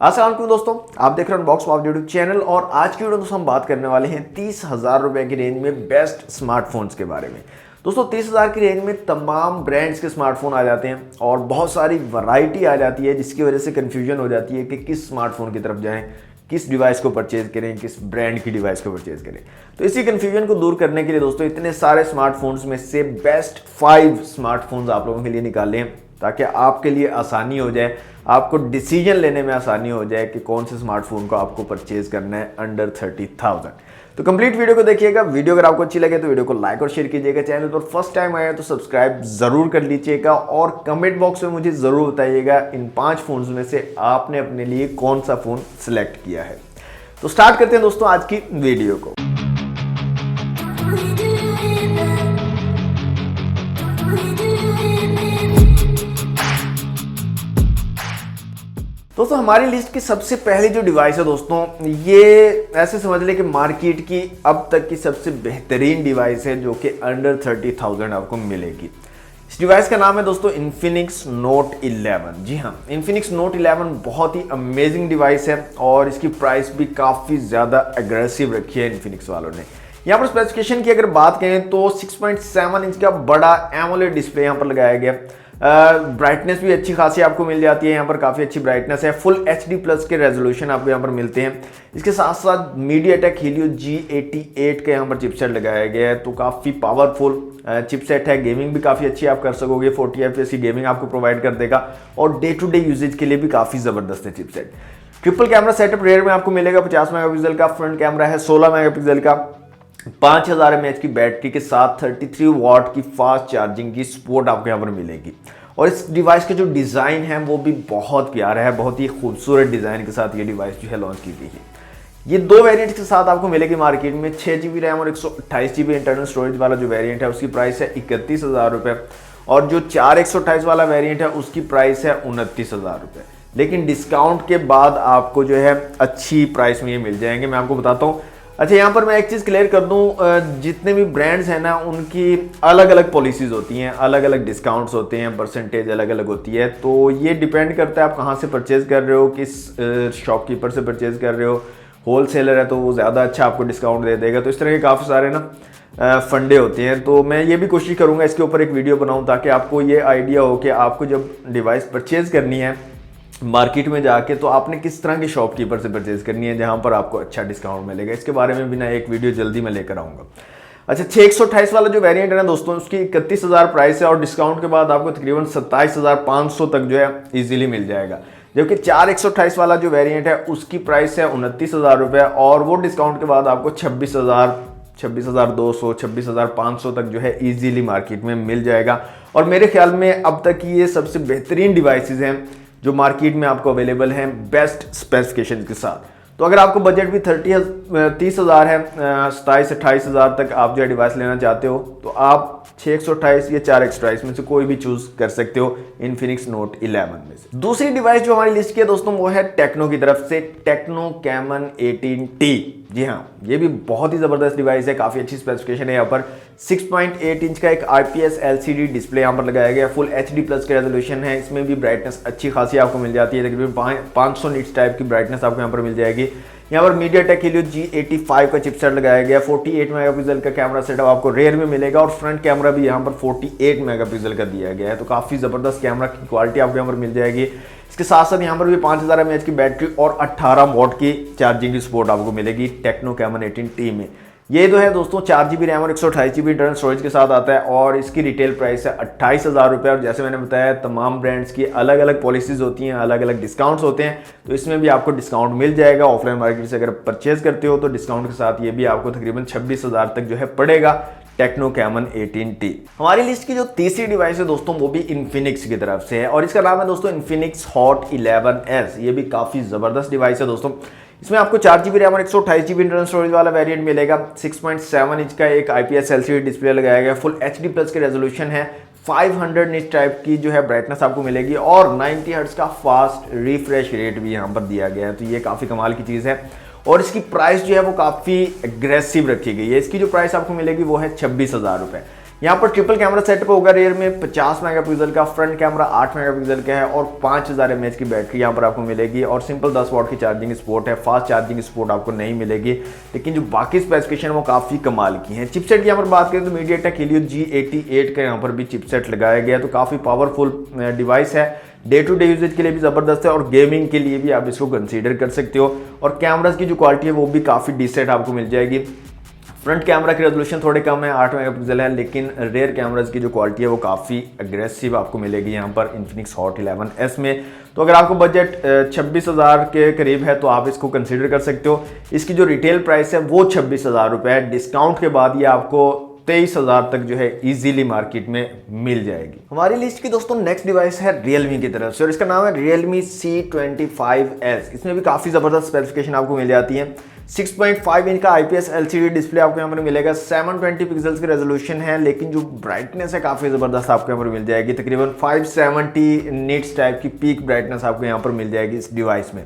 अस्सलाम वालेकुम दोस्तों, आप देख रहे हैं अनबॉक्स मॉब यूट्यूब चैनल। और आज की वीडियो दोस्तों हम बात करने वाले हैं 30,000 रुपए की रेंज में बेस्ट स्मार्टफोन्स के बारे में। दोस्तों 30,000 की रेंज में तमाम ब्रांड्स के स्मार्टफोन आ जाते हैं और बहुत सारी वैरायटी आ जाती है, जिसकी वजह से कन्फ्यूजन हो जाती है कि किस स्मार्टफोन की तरफ जाएं, किस डिवाइस को परचेज करें, किस ब्रांड की डिवाइस को परचेज करें। तो इसी कन्फ्यूजन को दूर करने के लिए दोस्तों इतने सारे स्मार्टफोन्स में से बेस्ट 5 स्मार्टफोन्स आप लोगों के लिए निकाले हैं, ताकि आपके लिए आसानी हो जाए, आपको डिसीजन लेने में आसानी हो जाए कि कौन से स्मार्टफोन को आपको परचेज करना है अंडर 30,000। तो कंप्लीट वीडियो को देखिएगा। वीडियो अगर आपको अच्छी लगे तो वीडियो को लाइक और शेयर कीजिएगा। चैनल पर फर्स्ट टाइम आया तो सब्सक्राइब जरूर कर लीजिएगा और कमेंट बॉक्स में मुझे जरूर बताइएगा इन 5 फोन्स में से आपने अपने लिए कौन सा फोन सिलेक्ट किया है। तो स्टार्ट करते हैं दोस्तों आज की वीडियो को। दोस्तों हमारी लिस्ट की सबसे पहली जो डिवाइस है दोस्तों, ये ऐसे समझ लें कि मार्केट की अब तक की सबसे बेहतरीन डिवाइस है जो कि अंडर 30,000 आपको मिलेगी। इस डिवाइस का नाम है दोस्तों इन्फिनिक्स नोट 11। जी हाँ, इन्फिनिक्स नोट 11 बहुत ही अमेजिंग डिवाइस है और इसकी प्राइस भी काफ़ी ज़्यादा एग्रेसिव रखी है इन्फिनिक्स वालों ने। यहाँ पर स्पेसिफिकेशन की अगर बात करें तो 6.7 इंच का बड़ा एमोलेड डिस्प्ले यहाँ पर लगाया गया। ब्राइटनेस भी अच्छी खासी आपको मिल जाती है, यहाँ पर काफ़ी अच्छी ब्राइटनेस है। फुल HD प्लस के रेजोल्यूशन आपको यहाँ पर मिलते हैं। इसके साथ साथ मीडियाटेक हीलियो G88 का यहाँ पर चिपसेट लगाया गया है, तो काफ़ी पावरफुल चिपसेट है। गेमिंग भी काफ़ी अच्छी आप कर सकोगे, 40 FPS की गेमिंग आपको प्रोवाइड कर देगा और डे टू डे यूजेज के लिए भी काफ़ी ज़बरदस्त है chipset. Triple camera setup rear में आपको मिलेगा, 50 मेगापिक्सल का फ्रंट कैमरा है, 16 मेगापिक्सल का, 5000 mAh की बैटरी के साथ 33 वाट की फास्ट चार्जिंग की सपोर्ट आपको यहाँ पर मिलेगी। और इस डिवाइस का जो डिज़ाइन है वो भी बहुत प्यारा है, बहुत ही खूबसूरत डिज़ाइन के साथ ये डिवाइस जो है लॉन्च की गई है। ये 2 वेरिएंट्स के साथ आपको मिलेगी मार्केट में। 6GB रैम और 128 GB इंटरनल स्टोरेज वाला जो वेरिएंट है उसकी प्राइस है 31,000 रुपये और जो 4 128 वाला वेरिएंट है उसकी प्राइस है 29,000 रुपये। लेकिन डिस्काउंट के बाद आपको जो है अच्छी प्राइस में ये मिल जाएंगे, मैं आपको बताता हूँ। अच्छा, यहाँ पर मैं एक चीज़ क्लियर कर दूँ, जितने भी ब्रांड्स हैं ना उनकी अलग अलग पॉलिसीज़ होती हैं, अलग अलग डिस्काउंट्स होते हैं, परसेंटेज अलग अलग होती है। तो ये डिपेंड करता है आप कहाँ से परचेज़ कर रहे हो, किस शॉपकीपर से परचेज़ कर रहे हो। होलसेलर है तो वो ज़्यादा अच्छा आपको डिस्काउंट दे देगा। तो इस तरह के काफ़ी सारे ना फंडे होते हैं। तो मैं ये भी कोशिश करूँगा इसके ऊपर एक वीडियो बनाऊँ ताकि आपको ये आइडिया हो कि आपको जब डिवाइस परचेज़ करनी है मार्केट में जाके तो आपने किस तरह के शॉपकीपर से परचेज करनी है जहां पर आपको अच्छा डिस्काउंट मिलेगा। इसके बारे में भी ना एक वीडियो जल्दी मैं लेकर आऊंगा। अच्छा, 6 128 वाला जो वेरिएंट है ना दोस्तों, उसकी 31,000 प्राइस है और डिस्काउंट के बाद आपको तकरीबन 27,500 तक जो है इजीली मिल जाएगा। जबकि 4 128 वाला जो वेरिएंट है उसकी प्राइस है 29,000 रुपये और वो डिस्काउंट के बाद आपको 26,200 26,500 तक जो है इजीली मार्केट में मिल जाएगा। और मेरे ख्याल में अब तक ये सबसे बेहतरीन डिवाइसेज हैं जो मार्केट में आपको अवेलेबल हैं बेस्ट स्पेसिफिकेशन के साथ। तो अगर आपको बजट भी 30,000 है, 27-28,000 तक आप जो डिवाइस लेना चाहते हो तो आप 6 128 या 4 128 में से कोई भी चूज कर सकते हो इन्फिनिक्स नोट 11 में से। दूसरी डिवाइस जो हमारी लिस्ट की है दोस्तों वो है टेक्नो की तरफ से टेक्नो कैमन 18T। जी हाँ, ये भी बहुत ही ज़बरदस्त डिवाइस है, काफ़ी अच्छी स्पेसिफिकेशन है। यहाँ पर 6.8 इंच का एक IPS LCD डिस्प्ले यहाँ पर लगाया गया, फुल HD प्लस का रेजोल्यूशन है। इसमें भी ब्राइटनेस अच्छी खासी आपको मिल जाती है, तकरीबन 500 निट्स टाइप की ब्राइटनेस आपको यहाँ पर मिल जाएगी। यहाँ पर मीडियाटेक हीलियो G85 का चिपसेट लगाया गया, 48 मेगापिक्सल का कैमरा सेटअप आपको रेयर में मिलेगा और फ्रंट कैमरा भी यहाँ पर 48 मेगापिक्सल का दिया गया है। तो काफ़ी ज़बरदस्त कैमरा की क्वालिटी आपको यहाँ पर मिल जाएगी। इसके साथ साथ यहाँ पर भी 5000 mAh की बैटरी और 18 वाट की चार्जिंग की सपोर्ट आपको मिलेगी टेक्नो कैमन 18T में। ये जो है दोस्तों 4GB रैम और 128 GB इंटरनल स्टोरेज के साथ आता है और इसकी रिटेल प्राइस है 28,000 रुपये। और जैसे मैंने बताया तमाम ब्रांड्स की अलग अलग पॉलिसीज़ होती हैं, अलग अलग डिस्काउंट्स होते हैं, तो इसमें भी आपको डिस्काउंट मिल जाएगा। ऑफलाइन मार्केट से अगर परचेज करते हो तो डिस्काउंट के साथ ये भी आपको तकरीबन 26,000 तक जो है पड़ेगा टेक्नो कैमन 18T। हमारी लिस्ट की जो तीसरी डिवाइस है दोस्तों वो भी इन्फिनिक्स की तरफ से है और इसका नाम है दोस्तों इन्फिनिक्स हॉट 11S। ये भी काफ़ी ज़बरदस्त डिवाइस है दोस्तों। इसमें आपको 4GB रैम और 128 GB इंटरनल स्टोरेज वाला वेरिएंट मिलेगा। 6.7 इंच का एक IPS LCD डिस्प्ले लगाया गया, फुल HD प्लस के रेजोल्यूशन है, 500 निट टाइप की जो है ब्राइटनेस आपको मिलेगी और 90 हर्ट्ज का फास्ट रिफ्रेश रेट भी यहाँ पर दिया गया है। तो ये काफ़ी कमाल की चीज़ है और इसकी प्राइस जो है वो काफ़ी एग्रेसिव रखी गई है। इसकी जो प्राइस आपको मिलेगी वो है 26,000 रुपये। यहाँ पर ट्रिपल कैमरा सेटअप होगा, रियर में 50 मेगापिक्सल का, फ्रंट कैमरा 8 मेगापिक्सल का है और 5000 mAh की बैटरी यहाँ पर आपको मिलेगी और सिंपल 10 वाट की चार्जिंग सपोर्ट है। फास्ट चार्जिंग सपोर्ट आपको नहीं मिलेगी, लेकिन जो बाकी स्पेसिफिकेशन है वो काफ़ी कमाल की हैं। चिपसेट की यहाँ पर बात करें तो MediaTek Helio G88 का यहाँ पर भी चिपसेट लगाया गया है, तो काफ़ी पावरफुल डिवाइस है। डे टू डे यूजेज के लिए भी ज़बरदस्त है और गेमिंग के लिए भी आप इसको कंसीडर कर सकते हो। और कैमरास की जो क्वालिटी है वो भी काफ़ी डिसेंट आपको मिल जाएगी। फ्रंट कैमरा की रेजोल्यूशन थोड़े कम है, 8 मेगापिक्सल है, लेकिन रेयर कैमराज की जो क्वालिटी है वो काफ़ी अग्रेसिव आपको मिलेगी यहाँ पर Infinix Hot 11S में। तो अगर आपको बजट 26,000 के करीब है तो आप इसको कंसीडर कर सकते हो। इसकी जो रिटेल प्राइस है वो 26,000 रुपये है, डिस्काउंट के बाद ये आपको 23,000 तक जो है इजीली मार्केट में मिल जाएगी। हमारी लिस्ट की दोस्तों नेक्स्ट डिवाइस है Realme की तरफ से और इसका नाम है Realme C25s। इसमें भी काफ़ी ज़बरदस्त स्पेसिफिकेशन आपको मिल जाती है। 6.5 इंच का IPS LCD डिस्प्ले आपको यहाँ पर मिलेगा, 720 पिक्सल्स की रेजोल्यूशन है, लेकिन जो ब्राइटनेस है काफ़ी ज़बरदस्त आपको यहाँ पर मिल जाएगी। तकरीबन 570 निट्स टाइप की पीक ब्राइटनेस आपको यहाँ पर मिल जाएगी इस डिवाइस में।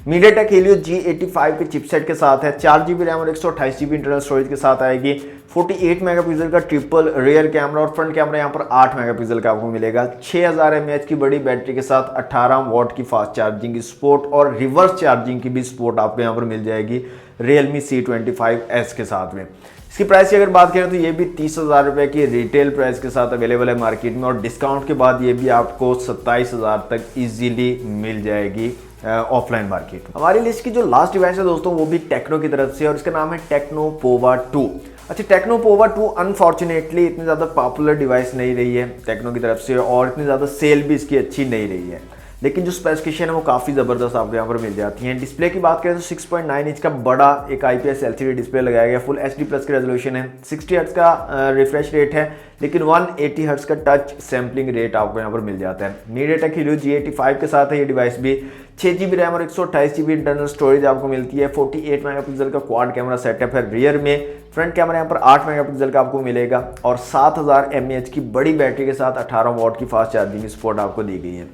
MediaTek Helio G85 के चिपसेट के साथ है, 4GB रैम और 128GB इंटरनल स्टोरेज के साथ आएगी। 48 मेगापिक्सल का ट्रिपल रियर कैमरा और फ्रंट कैमरा यहाँ पर 8 मेगापिक्सल का आपको मिलेगा। 6000 mAh की बड़ी बैटरी के साथ 18 वाट की फास्ट चार्जिंग की सपोर्ट और रिवर्स चार्जिंग की भी सपोर्ट आपको यहाँ पर मिल जाएगी Realme C25s के साथ में। इसकी प्राइस की अगर बात करें तो ये भी 30,000 रुपये की रिटेल प्राइस के साथ अवेलेबल है मार्केट में और डिस्काउंट के बाद ये भी आपको 27,000 तक इजीली मिल जाएगी ऑफलाइन मार्केट में। हमारी लिस्ट की जो लास्ट डिवाइस है दोस्तों वो भी टेक्नो की तरफ से और इसका नाम है टेक्नो पोवा 2। अच्छा, टेक्नो पोवा 2 अनफॉर्चुनेटली इतनी ज़्यादा पॉपुलर डिवाइस नहीं रही है टेक्नो की तरफ से और इतनी ज़्यादा सेल भी इसकी अच्छी नहीं रही है, लेकिन जो स्पेसिफिकेशन है वो काफ़ी ज़बरदस्त आपको यहाँ पर मिल जाती हैं। डिस्प्ले की बात करें तो 6.9 इंच का बड़ा एक IPS LCD डिस्प्ले लगाया गया, फुल HD प्लस की रेजोल्यूशन है, 60 हर्ट्ज का रिफ्रेश रेट है, लेकिन 180 हर्ट्ज का टच सैम्पलिंग रेट आपको यहाँ पर मिल जाता है। MediaTek Helio G85 के साथ है ये डिवाइस भी। 6GB रैम और 128GB इंटरनल स्टोरेज आपको मिलती है। 48 मेगापिक्सल का क्वाड कैमरा सेटअप है रियर में, फ्रंट कैमरा यहाँ पर 8 मेगापिक्सल का आपको मिलेगा और 7000 mAh की बड़ी बैटरी के साथ 18 वाट की फास्ट चार्जिंग की सपोर्ट आपको दी गई है।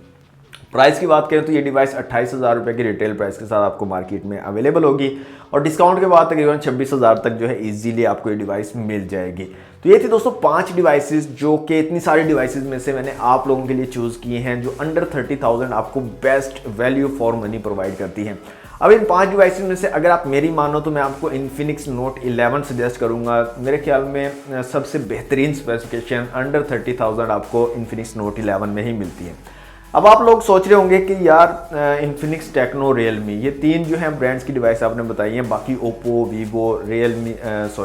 प्राइस की बात करें तो ये डिवाइस 28,000 रुपये की रिटेल प्राइस के साथ आपको मार्केट में अवेलेबल होगी और डिस्काउंट के बाद तकरीबन 26,000 तक जो है इजीली आपको ये डिवाइस मिल जाएगी। तो ये थी दोस्तों 5 डिवाइसेस जो कि इतनी सारी डिवाइसेस में से मैंने आप लोगों के लिए चूज़ किए हैं जो अंडर 30,000 आपको best value for money provide करती हैं। अब इन 5 डिवाइसेस में से अगर आप मेरी मानो तो मैं आपको Infinix Note 11 सजेस्ट करूंगा। मेरे ख्याल में सबसे बेहतरीन स्पेसिफिकेशन अंडर 30,000 आपको Infinix Note 11 में ही मिलती है। अब आप लोग सोच रहे होंगे कि यार Infinix, टेक्नो, Realme ये 3 जो हैं ब्रांड्स की डिवाइस आपने बताई हैं, बाकी Oppo, Vivo,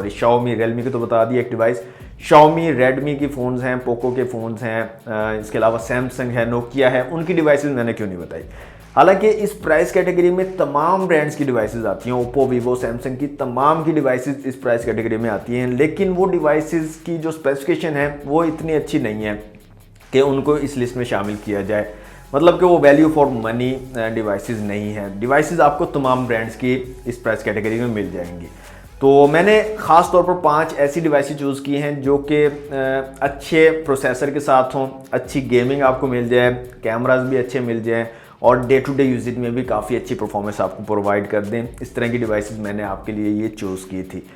Xiaomi, Realme की तो बता दी एक डिवाइस, Xiaomi, Redmi की फ़ोन्स हैं, Poco के फ़ोन्स हैं, इसके अलावा Samsung है, Nokia है, उनकी डिवाइसेस मैंने क्यों नहीं बताई। हालांकि इस प्राइस कैटेगरी में तमाम ब्रांड्स की डिवाइसेस आती हैं, ओप्पो, वीवो, सैमसंग की तमाम की डिवाइसेस इस प्राइस कैटेगरी में आती हैं, लेकिन वो डिवाइसेस की जो स्पेसिफिकेशन है वो इतनी अच्छी नहीं है कि उनको इस लिस्ट में शामिल किया जाए। मतलब कि वो वैल्यू फॉर मनी डिवाइसेस नहीं है। डिवाइसेस आपको तमाम ब्रांड्स की इस प्राइस कैटेगरी में मिल जाएंगी। तो मैंने ख़ास तौर पर 5 ऐसी डिवाइसेस चूज़ की हैं जो कि अच्छे प्रोसेसर के साथ हों, अच्छी गेमिंग आपको मिल जाए, कैमरास भी अच्छे मिल जाएँ और डे टू डे यूजेज में भी काफ़ी अच्छी परफॉर्मेंस आपको प्रोवाइड कर दें। इस तरह की डिवाइसेस मैंने आपके लिए ये चूज़ की थी।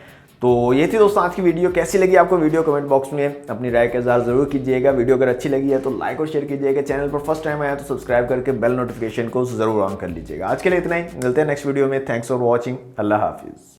तो ये थी दोस्तों आज की वीडियो। कैसी लगी आपको वीडियो कमेंट बॉक्स में अपनी राय का इज़हार ज़रूर कीजिएगा। वीडियो अगर अच्छी लगी है तो लाइक और शेयर कीजिएगा। चैनल पर फर्स्ट टाइम आया तो सब्सक्राइब करके बेल नोटिफिकेशन को ज़रूर ऑन कर लीजिएगा। आज के लिए इतना ही, मिलते हैं नेक्स्ट वीडियो में। Thanks for watching. अल्लाह हाफिज़।